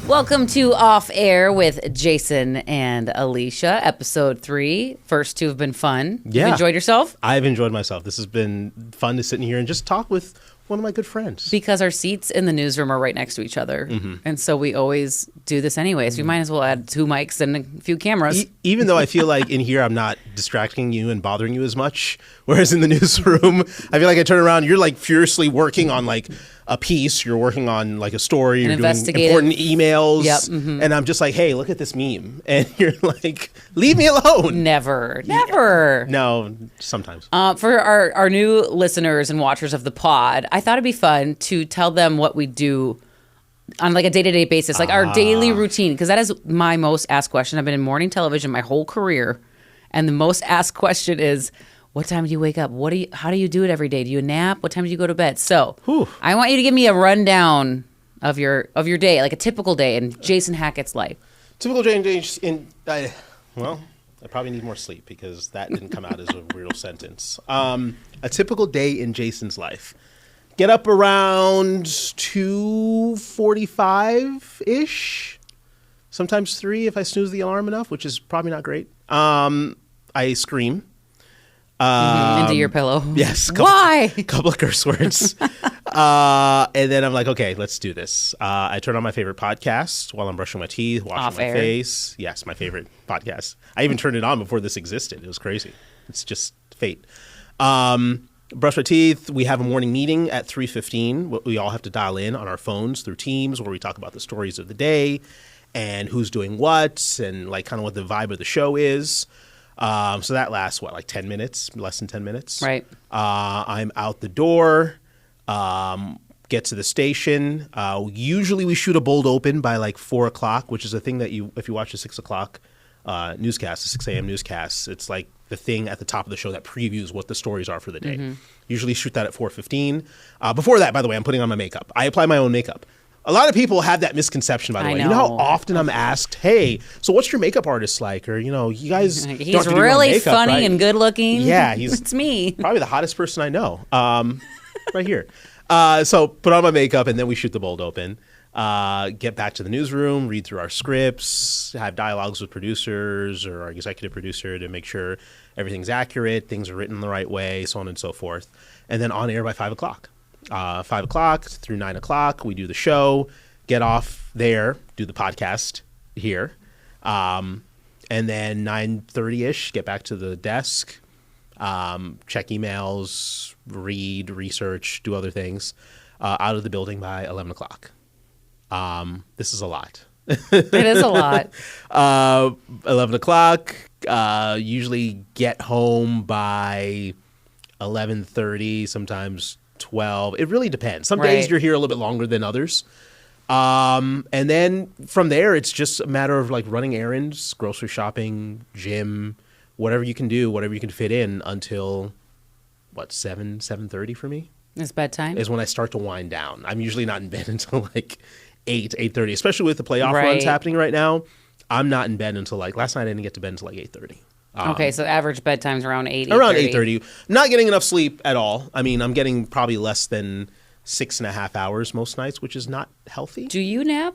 Welcome to Off Air with Jason and Alicia, episode 3. First 2 have been fun. Yeah. You enjoyed yourself? I've enjoyed myself. This has been fun to sit in here and just talk with one of my good friends. Because our seats in the newsroom are right next to each other. Mm-hmm. And so we always do this anyways. We might as well add 2 mics and a few cameras. Even though I feel like in here I'm not distracting you and bothering you as much, whereas in the newsroom, I feel like I turn around, you're like furiously working on like a piece, you're working on like a story, you're doing important emails, yep, mm-hmm. And I'm just like, hey, look at this meme. And you're like, leave me alone. Never. No, sometimes. For our new listeners and watchers of the pod, I thought it'd be fun to tell them what we do on like a day-to-day basis, like our daily routine, because that is my most asked question. I've been in morning television my whole career, and the most asked question is, what time do you wake up? How do you do it every day? Do you nap? What time do you go to bed? So I want you to give me a rundown of your day, like a typical day in Jason Hackett's life. Typical day well, I probably need more sleep because that didn't come out as a real sentence. A typical day in Jason's life. Get up around 2:45-ish, sometimes 3 if I snooze the alarm enough, which is probably not great. I scream. Into your pillow. Yes. Why? Couple of curse words. And then I'm like, okay, let's do this. I turn on my favorite podcast while I'm brushing my teeth, washing Off my air. face. Yes, my favorite podcast. I even turned it on before this existed. It was crazy. It's just fate. Brush my teeth. We have a morning meeting at 3:15. We all have to dial in on our phones through Teams where we talk about the stories of the day and who's doing what and like kind of what the vibe of the show is. So that lasts, like 10 minutes, less than 10 minutes. Right. I'm out the door, get to the station. Usually we shoot a bold open by like 4 o'clock, which is a thing that if you watch the 6 o'clock newscast, the 6 a.m. newscasts, it's like the thing at the top of the show that previews what the stories are for the day. Mm-hmm. Usually shoot that at 4:15. Before that, by the way, I'm putting on my makeup. I apply my own makeup. A lot of people have that misconception, by the way. You know how often I'm asked, hey, so what's your makeup artist like? Or, you guys He's don't do really makeup, funny right? and good looking. Yeah, it's me. Probably the hottest person I know. Right here. So put on my makeup and then we shoot the bold open. Get back to the newsroom, read through our scripts, have dialogues with producers or our executive producer to make sure everything's accurate, things are written the right way, so on and so forth. And then on air by 5 o'clock. 5 o'clock through 9 o'clock, we do the show, get off there, do the podcast here. And then 9:30-ish, get back to the desk, check emails, read, research, do other things, out of the building by 11 o'clock. This is a lot. It is a lot. 11 o'clock, usually get home by 11:30, sometimes 12. It really depends. Some days you're here a little bit longer than others. And then from there, it's just a matter of like running errands, grocery shopping, gym, whatever you can do, whatever you can fit in until 7:30 for me. It's bedtime. Is when I start to wind down. I'm usually not in bed until like 8:30, especially with the playoff runs happening right now. I'm not in bed until like last night I didn't get to bed until like 8:30. Okay, so average bedtime's around 8. Around 8:30. Not getting enough sleep at all. I mean, I'm getting probably less than 6.5 hours most nights, which is not healthy. Do you nap?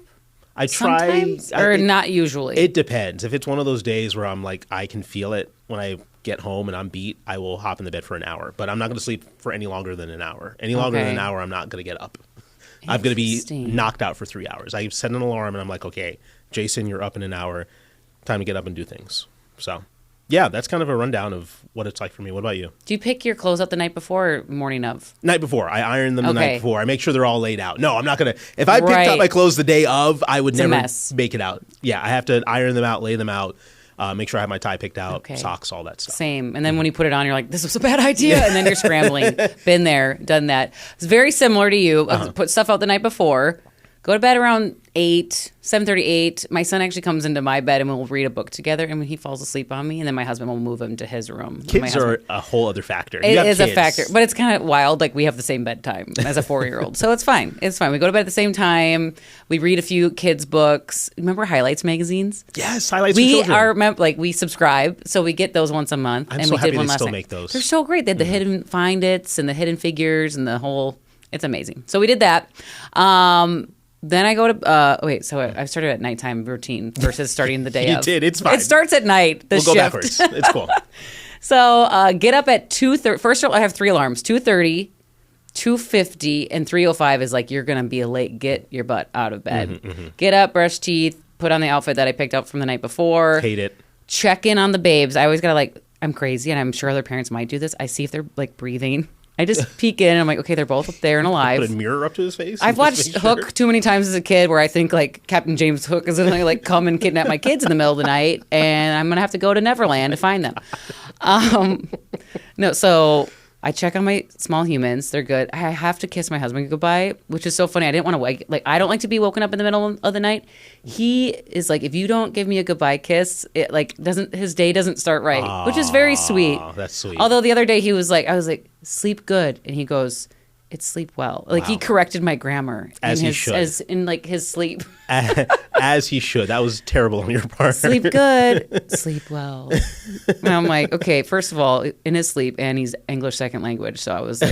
I try. Sometimes, or not usually? It depends. If it's one of those days where I'm like, I can feel it when I get home and I'm beat, I will hop in the bed for an hour. But I'm not going to sleep for any longer than an hour. Any longer than an hour, I'm not going to get up. I'm going to be knocked out for 3 hours. I set an alarm and I'm like, okay, Jason, you're up in an hour. Time to get up and do things. So, yeah, that's kind of a rundown of what it's like for me. What about you? Do you pick your clothes up the night before or morning of? Night before. I iron them the night before. I make sure they're all laid out. No, I'm not going to. If I picked up my clothes the day of, I would never make it out. Yeah, I have to iron them out, lay them out, make sure I have my tie picked out, socks, all that stuff. Same. And then when you put it on, you're like, this was a bad idea. And then you're scrambling. Been there, done that. It's very similar to you. Put stuff out the night before. Go to bed around 7:38. My son actually comes into my bed and we'll read a book together. And when he falls asleep on me, and then my husband will move him to his room. Kids are a whole other factor. It is a factor, but it's kind of wild. Like we have the same bedtime as a 4-year-old, so it's fine. It's fine. We go to bed at the same time. We read a few kids' books. Remember Highlights magazines? Yes, Highlights for children. We subscribe, so we get those once a month. I'm and so we happy did one they last still night. make those. They're so great. They had the hidden find its and the hidden figures and the whole. It's amazing. So we did that. Then I go to so I started at nighttime routine versus starting the day You of. did. It's fine. It starts at night. We'll go shift. backwards. It's cool. So get up at 2:30. First of all, I have 3 alarms: 2:30, 2:50, and 3:05 is like you're gonna be late. Get your butt out of bed. Get up, brush teeth, put on the outfit that I picked up from the night before. Hate it. Check in on the babes. I always gotta I'm crazy, and I'm sure other parents might do this. I see if they're breathing. I just peek in and I'm like, okay, they're both up there and alive. Put a mirror up to his face. I've watched Hook too many times as a kid where I think Captain James Hook is going to come and kidnap my kids in the middle of the night and I'm going to have to go to Neverland to find them. No, so I check on my small humans. They're good. I have to kiss my husband goodbye, which is so funny. I didn't want to wake. I don't like to be woken up in the middle of the night. He is like, if you don't give me a goodbye kiss, it his day doesn't start right, which is very sweet. That's sweet. Although the other day he was I was like, sleep good, and he goes, it's sleep well. He corrected my grammar as he should, as in his sleep. As he should. That was terrible on your part. Sleep good, sleep well. And I'm like, okay, first of all, in his sleep, and he's English second language, so I was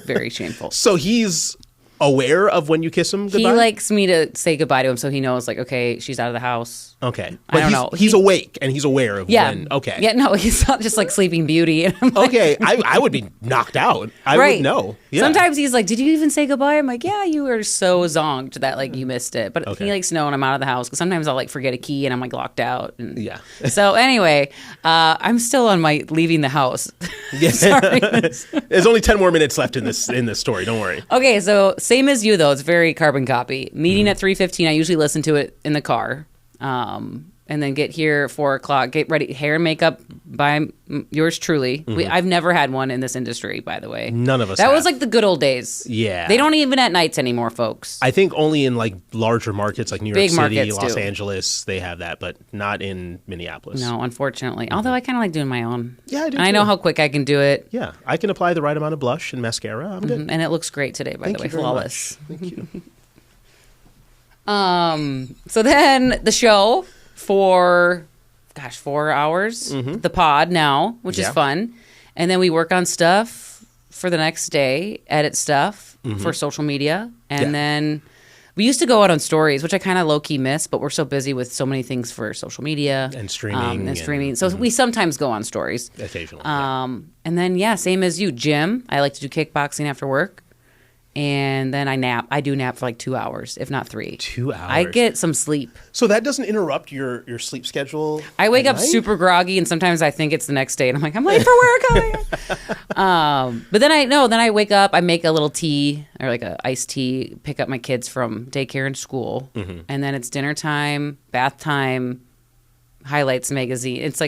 very shameful. So he's aware of when you kiss him goodbye? He likes me to say goodbye to him, so he knows, okay, she's out of the house. Okay. But I don't know. He's awake, and he's aware of when. Okay. Yeah, no, he's not just Sleeping Beauty. Okay, I would be knocked out. I would know. Yeah. Sometimes he's like, did you even say goodbye? I'm like, yeah, you were so zonked that you missed it. But he likes to know when I'm out of the house, because sometimes I'll forget a key and I'm locked out. And yeah. So anyway, I'm still on my leaving the house. Yeah. Sorry. There's only 10 more minutes left in this story. Don't worry. Okay, so same as you though. It's very carbon copy. Meeting at 3:15. I usually listen to it in the car. And then get here 4 o'clock, get ready, hair and makeup by yours truly. I've never had one in this industry, by the way. None of us That have. was the good old days. Yeah. They don't even at nights anymore, folks. I think only in larger markets like New York Big City, markets Los do. Angeles, they have that, but not in Minneapolis. No, unfortunately. Although I kind of like doing my own. Yeah, I do And I too. know how quick I can do it. Yeah, I can apply the right amount of blush and mascara. I'm good. And it looks great today, by the way. Thank you very Flawless. much. Thank you. So then the show for 4 hours, the pod now, which is fun. And then we work on stuff for the next day, edit stuff for social media. And then we used to go out on stories, which I kind of low-key miss, but we're so busy with so many things for social media. And streaming. So we sometimes go on stories. Occasionally. And then, same as you, gym. I like to do kickboxing after work. And then I nap. I do nap for 2 hours, if not 3. 2 hours. I get some sleep. So that doesn't interrupt your sleep schedule? I wake up night? super groggy, and sometimes I think it's the next day, and I'm like, I'm late for work. But then I wake up, I make a little tea or a iced tea, pick up my kids from daycare and school, and then it's dinner time, bath time, highlights magazine. It's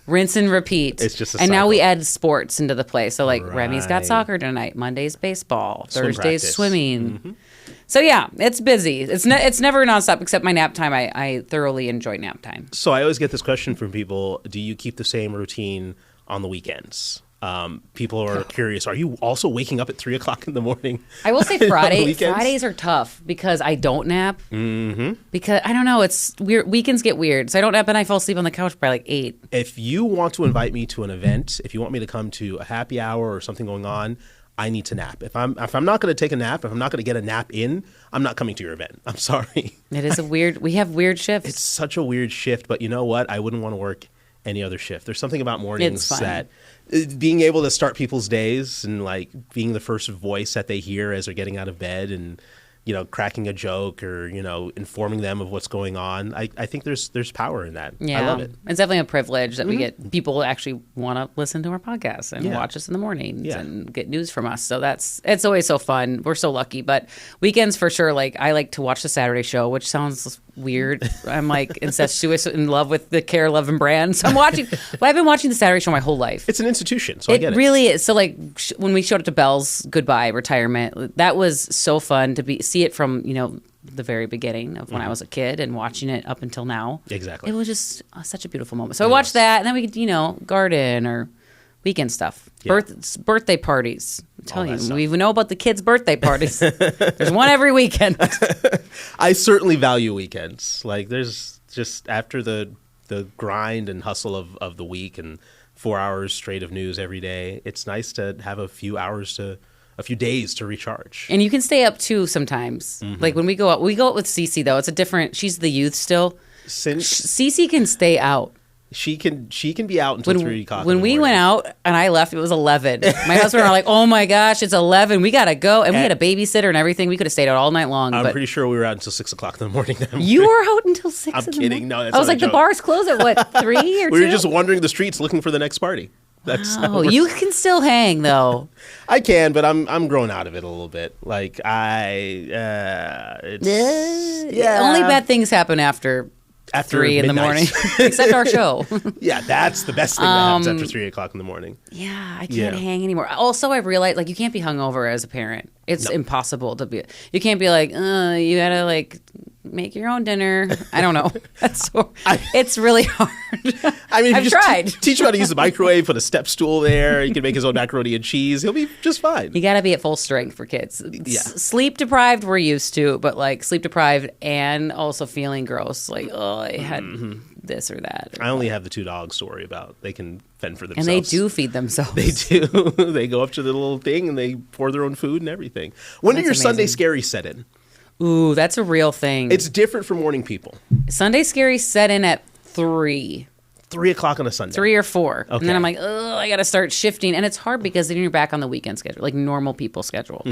rinse and repeat. It's just a and now cycle. we add sports into the play. So Remy's got Right. soccer tonight. Monday's baseball. Swim Thursday's practice. swimming. So yeah, it's busy. It's never nonstop except my nap time. I thoroughly enjoy nap time. So I always get this question from people: do you keep the same routine on the weekends? People are curious. Are you also waking up at 3 o'clock in the morning? I will say on the Fridays weekends? are tough because I don't nap. Because I don't know, it's weird. Weekends get weird, so I don't nap and I fall asleep on the couch by 8. If you want to invite me to an event, if you want me to come to a happy hour or something going on, I need to nap. If I'm not going to take a nap, if I'm not going to get a nap in, I'm not coming to your event. I'm sorry. It is we have weird shifts. It's such a weird shift, but you know what? I wouldn't want to work any other shift. There's something about mornings It's fun. that being able to start people's days and being the first voice that they hear as they're getting out of bed and cracking a joke or informing them of what's going on. I think there's power in that. Yeah, I love it. It's definitely a privilege that we get people who actually want to listen to our podcast and Yeah. watch us in the mornings Yeah. and get news from us. So it's always so fun. We're so lucky. But weekends for sure. I like to watch the Saturday show, which sounds weird. I'm incestuous in love with the KARE Love and Brand. So I've been watching the Saturday show my whole life. It's an institution, so I get it. Really is. So when we showed up to Belle's goodbye retirement, that was so fun to see it from the very beginning of when I was a kid and watching it up until now. Exactly. It was just such a beautiful moment. So I watched that, and then we could garden or weekend stuff, Yeah. birthday parties. I'm telling that you, stuff. we know about the kids' birthday parties. There's one every weekend. I certainly value weekends. There's just after the grind and hustle of the week and 4 hours straight of news every day, it's nice to have a few hours to a few days to recharge. And you can stay up too sometimes. Like when we go out with Cece though. It's a different. She's the youth still. Cece can stay out. She can be out until 3 o'clock. When we went out and I left, it was 11. My husband and I were like, "Oh my gosh, it's 11. We gotta go." And we had a babysitter and everything. We could have stayed out all night long. I'm pretty sure we were out until 6 o'clock in the morning. You were out until 6. I'm kidding. No, that's I was like, the bars close at what, 3 or 2? We were just wandering the streets looking for the next party. That's you can still hang though. I can, but I'm growing out of it a little bit. Like only bad things happen after 3 in the morning, except our show. Yeah, that's the best thing that happens after 3 o'clock in the morning. Yeah, I can't hang anymore. Also, I've realized like you can't be hungover as a parent. It's impossible to be. You can't be like, you gotta like make your own dinner. I don't know. It's really hard. I mean, I've tried. Teach him how to use the microwave. Put a step stool there. He can make his own macaroni and cheese. He'll be just fine. You got to be at full strength for kids. Yeah. Sleep deprived, we're used to, but like sleep deprived and also feeling gross. Like, I had this or that. I only have the 2 dogs to worry about. They can fend for themselves. And they do feed themselves. They do. They go up to the little thing and they pour their own food and everything. When do your Sunday scaries set in? Ooh, that's a real thing. It's different for morning people. Sunday scaries set in at 3. 3 o'clock on a Sunday. 3 or 4. Okay. And then I'm like, I got to start shifting. And it's hard because then you're back on the weekend schedule, like normal people schedule.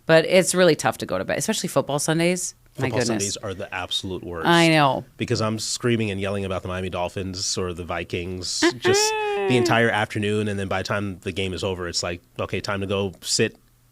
But it's really tough to go to bed, especially football Sundays. My goodness. Sundays are the absolute worst. I know. Because I'm screaming and yelling about the Miami Dolphins or the Vikings just the entire afternoon. And then by the time the game is over, it's like, okay, time to go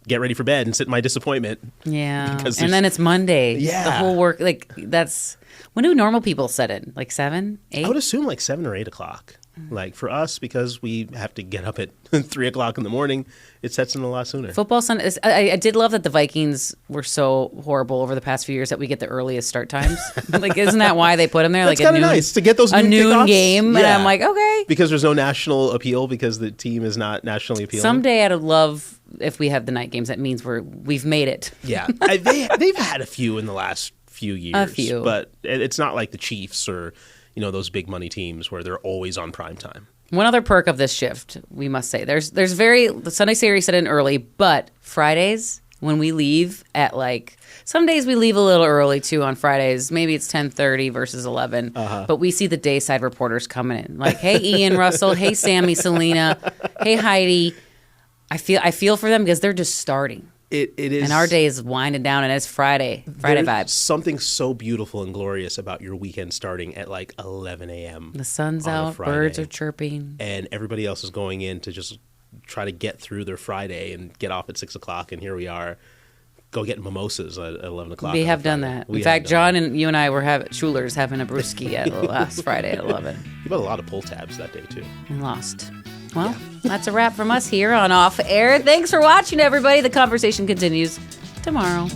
get ready for bed and sit in my disappointment. Yeah. And then it's Monday. Yeah. The whole work, like that's, when do normal people set in? Like 7, 8? I would assume like 7 or 8 o'clock. Like for us, because we have to get up at 3 o'clock in the morning, it sets in a lot sooner. Football Sunday. I did love that the Vikings were so horrible over the past few years that we get the earliest start times. Like, isn't that why they put them there? That's like kind of nice to get those a noon kickoffs. game, Yeah. and I'm like, okay. Because there's no national appeal because the team is not nationally appealing. Someday I'd love if we have the night games. That means we've made it. Yeah, they've had a few in the last few years. A few, but it's not like the Chiefs or those big money teams where they're always on prime time. One other perk of this shift, we must say, the Sunday series set in early, but Fridays when we leave at some days we leave a little early too on Fridays. Maybe it's 10:30 versus 11, but we see the dayside reporters coming in like, hey Ian Russell, hey Sammy Selena, hey Heidi. I feel for them because they're just starting. It is, and our day is winding down, and it's Friday vibes. Something so beautiful and glorious about your weekend starting at 11 a.m. The sun's out, birds are chirping, and everybody else is going in to just try to get through their Friday and get off at 6 o'clock. And here we are, go get mimosas at 11 o'clock. We have done that. In fact, John and you and I were Schuler's having a brewski at last Friday at 11. You bought a lot of pull tabs that day too. And lost. Well, that's a wrap from us here on Off Air. Thanks for watching, everybody. The conversation continues tomorrow.